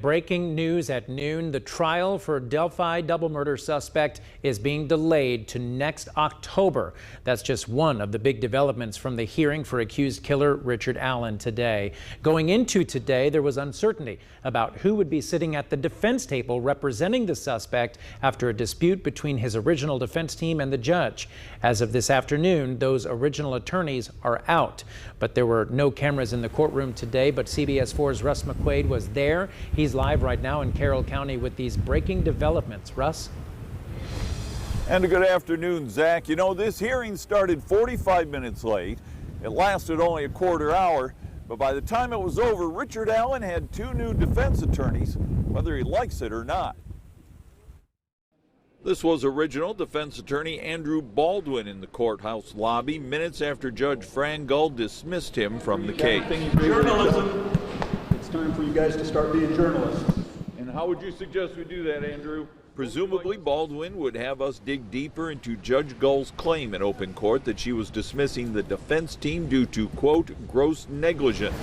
Breaking news at noon, the trial for Delphi double murder suspect is being delayed to next October. That's just one of the big developments from the hearing for accused killer Richard Allen today. Going into today, there was uncertainty about who would be sitting at the defense table representing the suspect after a dispute between his original defense team and the judge. As of this afternoon, those original attorneys are out, but there were no cameras in the courtroom today. But CBS 4's Russ McQuaid was there. He's live right now in Carroll County with these breaking developments. Russ? And a good afternoon, Zach. You know, this hearing started 45 minutes late. It lasted only a quarter hour, but by the time it was over, Richard Allen had two new defense attorneys, whether he likes it or not. This was original defense attorney Andrew Baldwin in the courthouse lobby minutes after Judge Fran Gull dismissed him from the case. Journalism. It's time for you guys to start being journalists. And how would you suggest we do that, Andrew? Presumably, Baldwin would have us dig deeper into Judge Gull's claim in open court that she was dismissing the defense team due to, quote, gross negligence.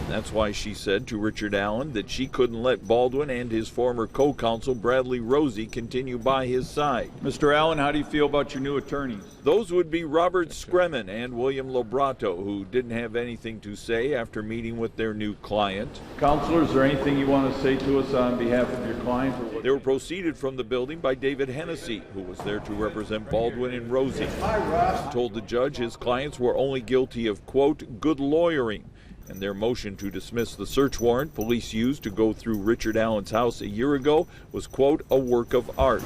That's why she said to Richard Allen that she couldn't let Baldwin and his former co-counsel Bradley Rosie continue by his side. Mr. Allen, how do you feel about your new attorneys? Those would be Robert Scremin and William Lobrato, who didn't have anything to say after meeting with their new client. Counselor, is there anything you want to say to us on behalf of your client? They were proceeded from the building by David Hennessy, who was there to represent Baldwin and Rosie. He told the judge his clients were only guilty of, quote, good lawyering. And their motion to dismiss the search warrant police used to go through Richard Allen's house a year ago was, quote, a work of art.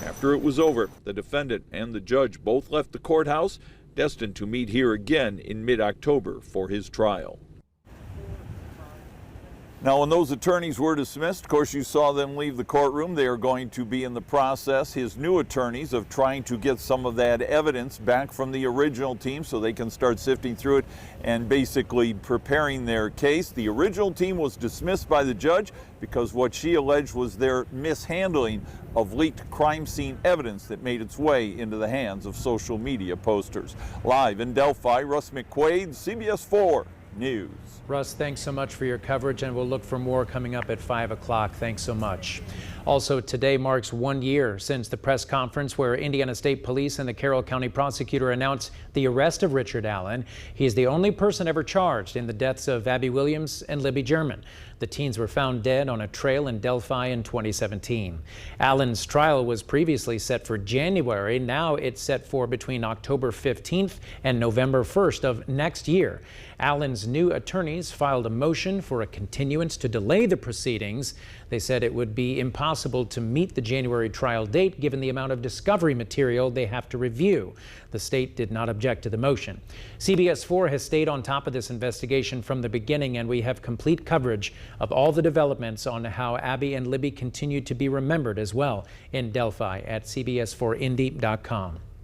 After it was over, the defendant and the judge both left the courthouse, destined to meet here again in mid-October for his trial. Now, when those attorneys were dismissed, of course, you saw them leave the courtroom. They are going to be in the process, his new attorneys, of trying to get some of that evidence back from the original team so they can start sifting through it and basically preparing their case. The original team was dismissed by the judge because what she alleged was their mishandling of leaked crime scene evidence that made its way into the hands of social media posters. Live in Delphi, Russ McQuaid, CBS 4 News. Russ, thanks so much for your coverage, and we'll look for more coming up at 5 o'clock. Thanks so much. Also, today marks 1 year since the press conference where Indiana State Police and the Carroll County prosecutor announced the arrest of Richard Allen. He is the only person ever charged in the deaths of Abby Williams and Libby German. The teens were found dead on a trail in Delphi in 2017. Allen's trial was previously set for January. Now it's set for between October 15th and November 1st of next year. Allen's new attorneys filed a motion for a continuance to delay the proceedings. They said it would be impossible to meet the January trial date given the amount of discovery material they have to review. The state did not object to the motion. CBS 4 has stayed on top of this investigation from the beginning, and we have complete coverage of all the developments on how Abby and Libby continue to be remembered as well in Delphi at CBS4Indy.com.